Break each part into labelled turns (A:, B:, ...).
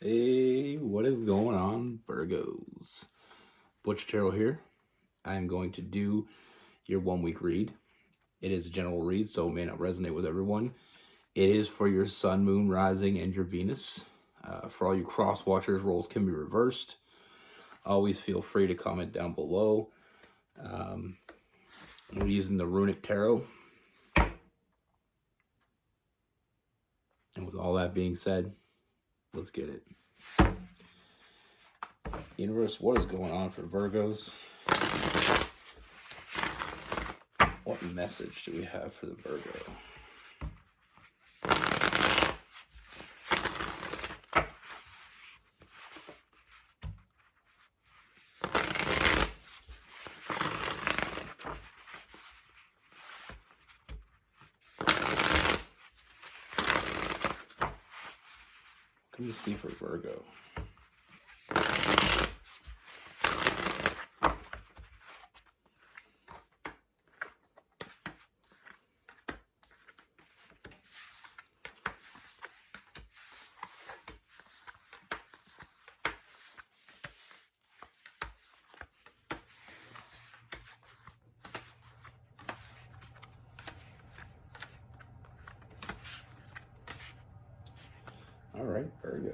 A: Hey, what is going on, Virgos? Butch here. I am going to do your 1 week read. It is a general read, so it may not resonate with everyone. It is for your sun, moon, rising, and your Venus. For all you cross watchers, roles can be reversed. Always feel free to comment down below. We're using the Runic Tarot. And with all that being said, let's get it. Universe, what is going on for Virgos? What message do we have for the Virgo? What can we see for Virgo? All right, Virgo.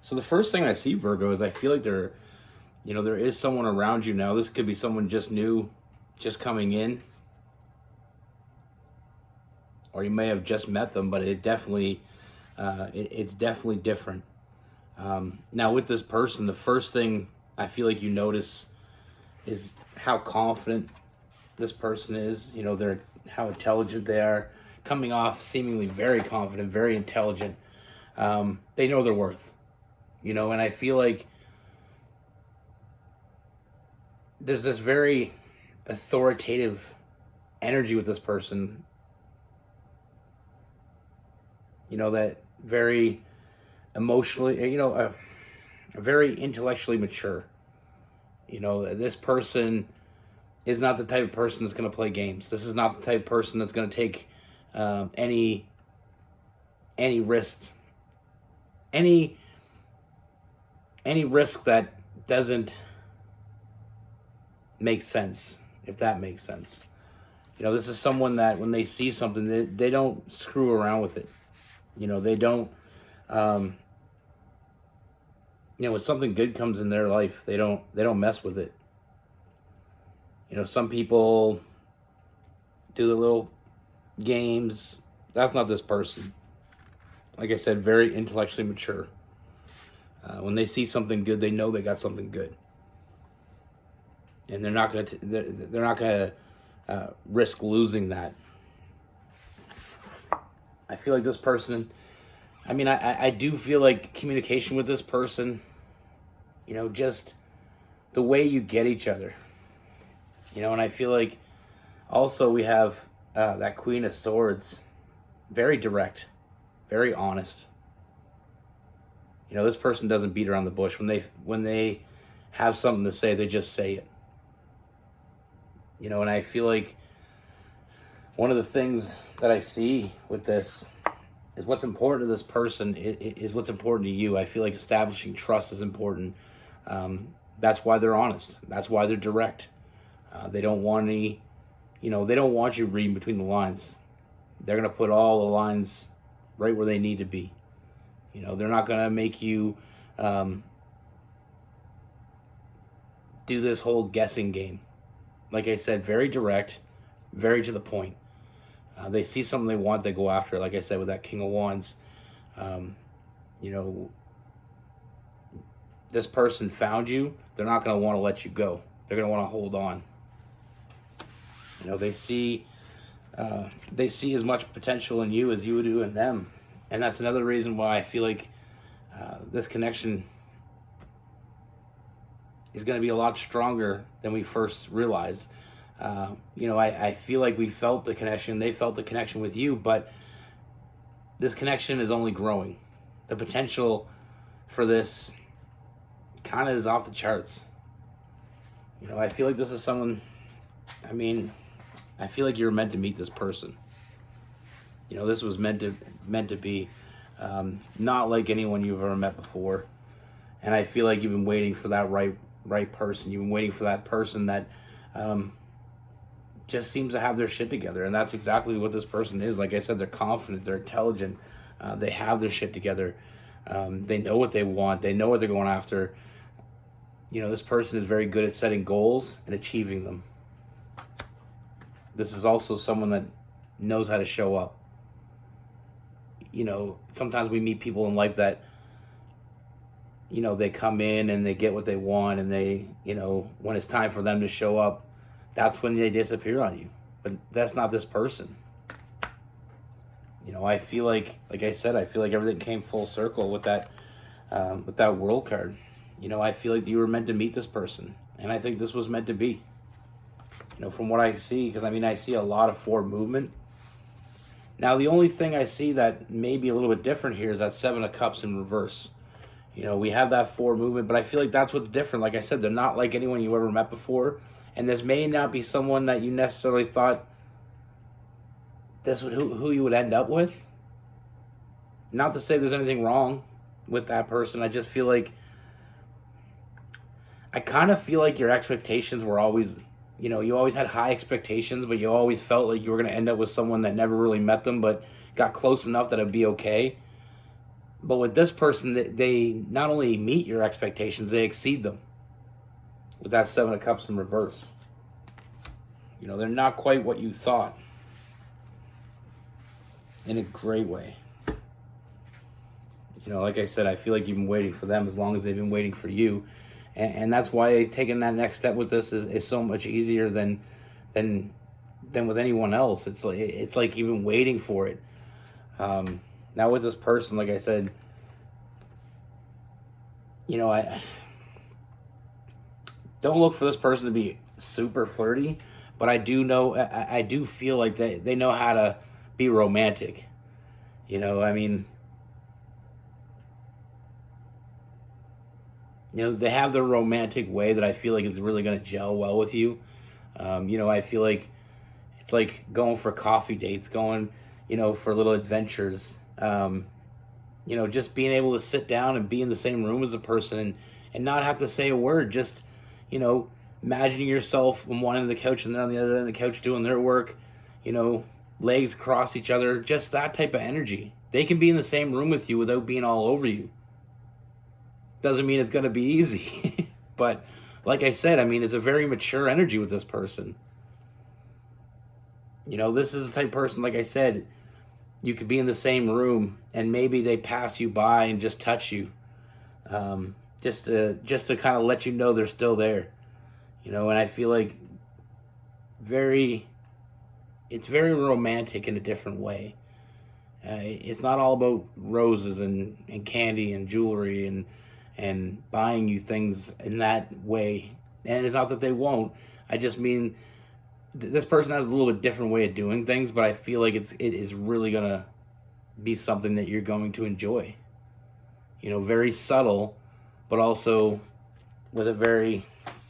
A: So the first thing I see, Virgo, is I feel like there is someone around you now. This could be someone just new, just coming in. Or you may have just met them, but it's definitely different. Now with this person, the first thing I feel like you notice is how confident this person is. How intelligent they are, coming off seemingly very confident, very intelligent. They know their worth, and I feel like there's this very authoritative energy with this person. That very emotionally, very intellectually mature. This person is not the type of person that's going to play games. This is not the type of person that's going to take any risk, any risk that doesn't make sense, if that makes sense. This is someone that when they see something, they don't screw around with it. They don't, when something good comes in their life, they don't mess with it. Some people do the little games. That's not this person. Like I said, very intellectually mature. When they see something good, they know they got something good, and they're not gonna risk losing that. I feel like this person. I do feel like communication with this person. Just the way you get each other. And I feel like also we have that Queen of Swords, very direct, very honest. This person doesn't beat around the bush. When they have something to say, they just say it. And I feel like one of the things that I see with this is what's important to this person is what's important to you. I feel like establishing trust is important. That's why they're honest. That's why they're direct. They don't want they don't want you reading between the lines. They're going to put all the lines right where they need to be. They're not going to make you do this whole guessing game. Like I said, very direct, very to the point. They see something they want, they go after it. Like I said, with that King of Wands, this person found you. They're not going to want to let you go. They're going to want to hold on. They see as much potential in you as you do in them. And that's another reason why I feel like this connection is going to be a lot stronger than we first realized. I feel like we felt the connection. They felt the connection with you, but this connection is only growing. The potential for this kind of is off the charts. I feel like this is someone, I feel like you're meant to meet this person. This was meant to be Not like anyone you've ever met before. And I feel like you've been waiting for that right person. You've been waiting for that person that just seems to have their shit together. And that's exactly what this person is. Like I said, they're confident, they're intelligent, they have their shit together. They know what they want, they know what they're going after. This person is very good at setting goals and achieving them. This is also someone that knows how to show up. Sometimes we meet people in life that, they come in and they get what they want, and they, when it's time for them to show up, that's when they disappear on you. But that's not this person. I feel like I said, I feel like everything came full circle with that world card. I feel like you were meant to meet this person, and I think this was meant to be. From what I see, because I see a lot of forward movement. Now, the only thing I see that may be a little bit different here is that Seven of Cups in reverse. We have that forward movement, but I feel like that's what's different. Like I said, they're not like anyone you ever met before, and this may not be someone that you necessarily thought this would who you would end up with. Not to say there's anything wrong with that person. I just feel like, I kind of feel like your expectations were always, you always had high expectations, but you always felt like you were going to end up with someone that never really met them, but got close enough that it'd be okay. But with this person, they not only meet your expectations, they exceed them. With that Seven of Cups in reverse. They're not quite what you thought. In a great way. Like I said, I feel like you've been waiting for them as long as they've been waiting for you. And that's why taking that next step with this is so much easier than with anyone else. It's like you've been waiting for it. Now with this person, like I said, I don't look for this person to be super flirty, but I do feel like they know how to be romantic. They have their romantic way that I feel like is really going to gel well with you. I feel like it's like going for coffee dates, going, for little adventures. Just being able to sit down and be in the same room as a person and not have to say a word. Just, imagining yourself on one end of the couch and they're on the other end of the couch doing their work, legs across each other, just that type of energy. They can be in the same room with you without being all over you. Doesn't mean it's going to be easy. But like I said, it's a very mature energy with this person. This is the type of person, like I said, you could be in the same room and maybe they pass you by and just touch you. Just to kind of let you know they're still there. And I feel like it's very romantic in a different way. It's not all about roses and candy and jewelry and buying you things in that way. And it's not that they won't. I just mean this person has a little bit different way of doing things, but I feel like it is really going to be something that you're going to enjoy. Very subtle, but also with a very,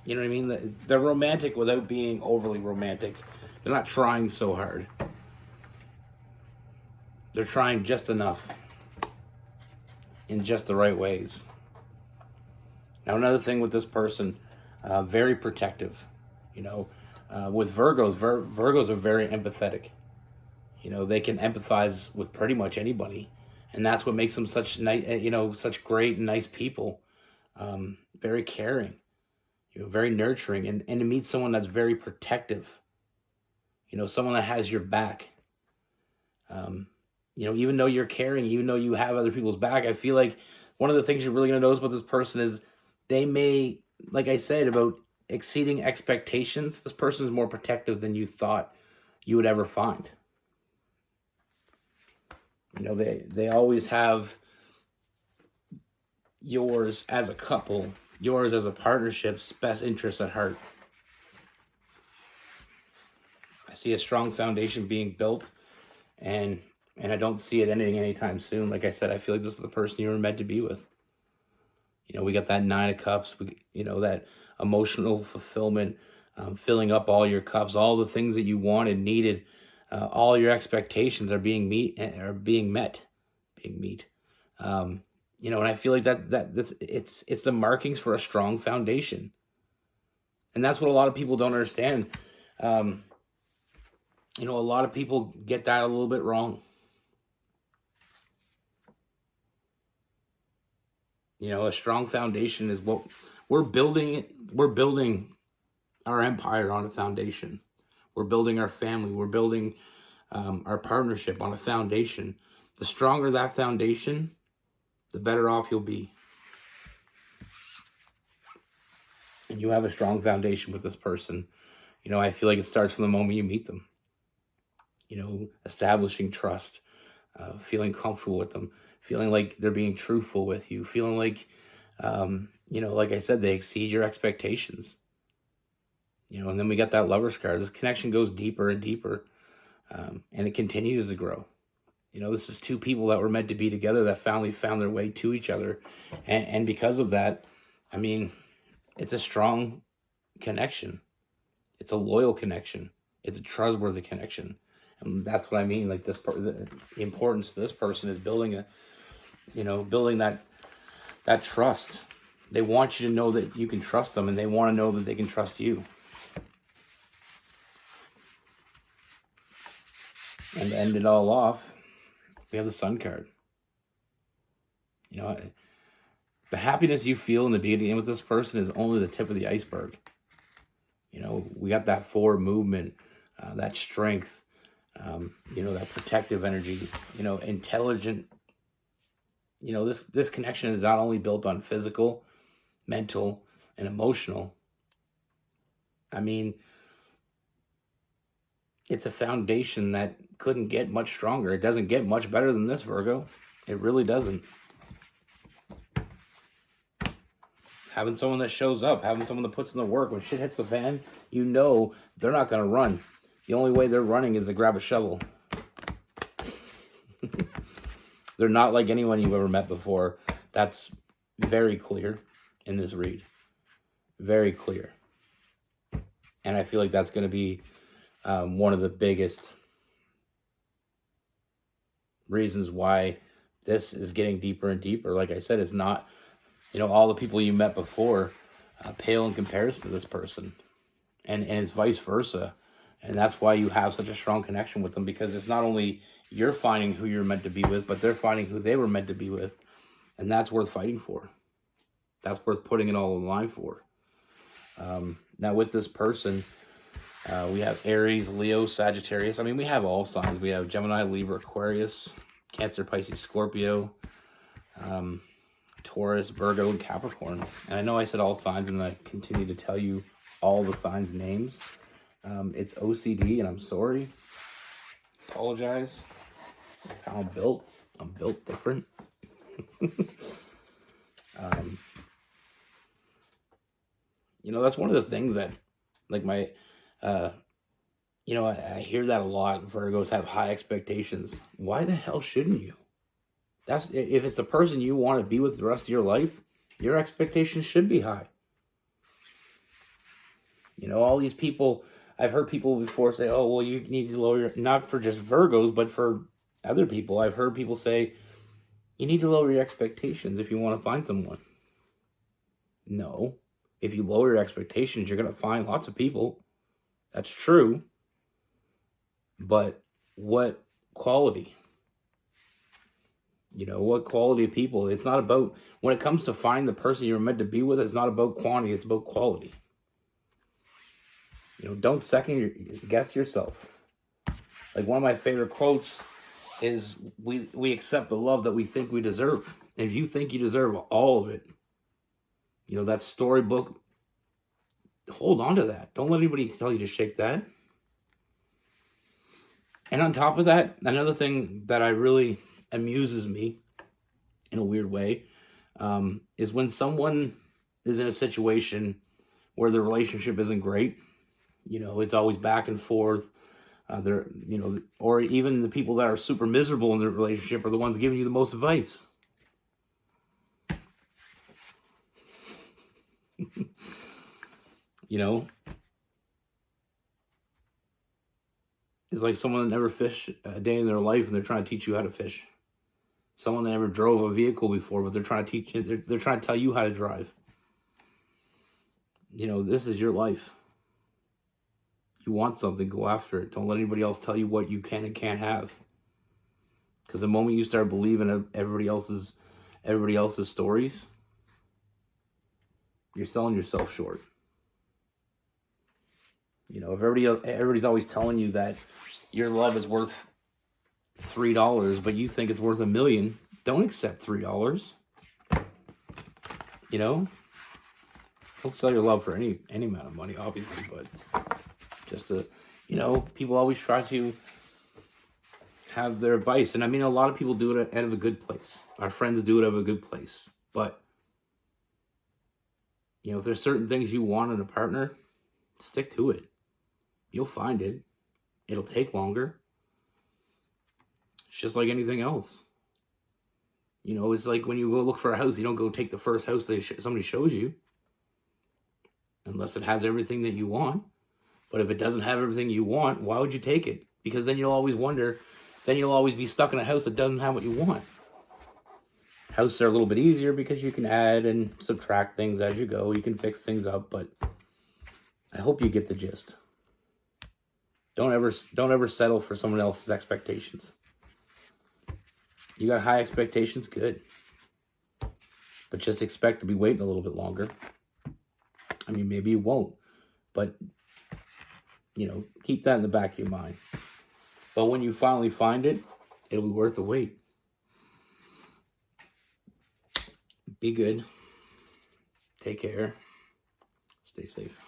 A: they're romantic without being overly romantic. They're not trying so hard. They're trying just enough in just the right ways. Now, another thing with this person, very protective. With Virgos, Virgos are very empathetic. They can empathize with pretty much anybody, and that's what makes them such nice, such great and nice people. Very caring, very nurturing, and to meet someone that's very protective. Someone that has your back. Even though you're caring, even though you have other people's back, I feel like one of the things you're really going to notice about this person is they may, like I said, about exceeding expectations. This person is more protective than you thought you would ever find. They always have yours as a couple, yours as a partnership's best interests at heart. I see a strong foundation being built, and I don't see it ending anytime soon. Like I said, I feel like this is the person you were meant to be with. We got that Nine of Cups, that emotional fulfillment, filling up all your cups, all the things that you wanted, needed, all your expectations are being met. And I feel like it's the markings for a strong foundation. And that's what a lot of people don't understand. Um, a lot of people get that a little bit wrong. A strong foundation is what we're building. We're building our empire on a foundation. We're building our family. We're building our partnership on a foundation. The stronger that foundation, the better off you'll be. And you have a strong foundation with this person. I feel like it starts from the moment you meet them. Establishing trust, feeling comfortable with them, feeling like they're being truthful with you, feeling like, like I said, they exceed your expectations. And then we got that lover's card. This connection goes deeper and deeper, and it continues to grow. This is two people that were meant to be together that finally found their way to each other. And because of that, I mean, it's a strong connection. It's a loyal connection. It's a trustworthy connection. And that's what I mean. Like the importance to this person is building that trust. They want you to know that you can trust them, and they want to know that they can trust you. And to end it all off, we have the Sun card. The happiness you feel in the beginning with this person is only the tip of the iceberg. We got that forward movement, that strength, that protective energy, intelligent. This connection is not only built on physical, mental, and emotional. I mean, it's a foundation that couldn't get much stronger. It doesn't get much better than this, Virgo. It really doesn't. Having someone that shows up, having someone that puts in the work, when shit hits the fan, they're not going to run. The only way they're running is to grab a shovel. They're not like anyone you've ever met before. That's very clear in this read. Very clear. And I feel like that's going to be one of the biggest reasons why this is getting deeper and deeper. Like I said, it's not, all the people you met before pale in comparison to this person. And it's vice versa. And that's why you have such a strong connection with them, because it's not only you're finding who you're meant to be with, but they're finding who they were meant to be with. And that's worth fighting for. That's worth putting it all in line for. Now with this person, we have Aries, Leo, Sagittarius. I mean, we have all signs. We have Gemini, Libra, Aquarius, Cancer, Pisces, Scorpio, Taurus, Virgo, and Capricorn. And I know I said all signs, and I continue to tell you all the signs' names. It's OCD, and I'm sorry. Apologize. That's how I'm built. I'm built different. That's one of the things that, like I hear that a lot. Virgos have high expectations. Why the hell shouldn't you? If it's the person you want to be with the rest of your life, your expectations should be high. All these people, I've heard people before say, oh, well, you need to lower not for just Virgos, but for other people. I've heard people say, you need to lower your expectations if you want to find someone. No. If you lower your expectations, you're going to find lots of people. That's true. But what quality? What quality of people? It's not about, when it comes to finding the person you're meant to be with, it's not about quantity, it's about quality. Don't second guess yourself. Like one of my favorite quotes is, we accept the love that we think we deserve. If you think you deserve all of it, that storybook, hold on to that. Don't let anybody tell you to shake that. And on top of that, another thing that I really amuses me in a weird way is when someone is in a situation where the relationship isn't great. It's always back and forth. Or even the people that are super miserable in their relationship are the ones giving you the most advice. It's like someone that never fished a day in their life and they're trying to teach you how to fish. Someone that never drove a vehicle before, but they're trying to teach you, they're trying to tell you how to drive. You know, this is your life. You want something, go after it. Don't let anybody else tell you what you can and can't have. Because the moment you start believing everybody else's stories, you're selling yourself short. You know, if everybody's always telling you that your love is worth $3, but you think it's worth $1 million, don't accept $3. You know, don't sell your love for any amount of money, obviously, but just to, you know, people always try to have their advice, and I mean, a lot of people do it out of a good place. Our friends do it out of a good place, but you know, if there's certain things you want in a partner, stick to it. You'll find it. It'll take longer. It's just like anything else. You know, it's like when you go look for a house, you don't go take the first house somebody shows you, unless it has everything that you want. But if it doesn't have everything you want, why would you take it? Because then you'll always wonder, then you'll always be stuck in a house that doesn't have what you want. Houses are a little bit easier because you can add and subtract things as you go. You can fix things up, but I hope you get the gist. Don't ever settle for someone else's expectations. You got high expectations, good. But just expect to be waiting a little bit longer. I mean, maybe you won't, but you know, keep that in the back of your mind. But when you finally find it, it'll be worth the wait. Be good. Take care. Stay safe.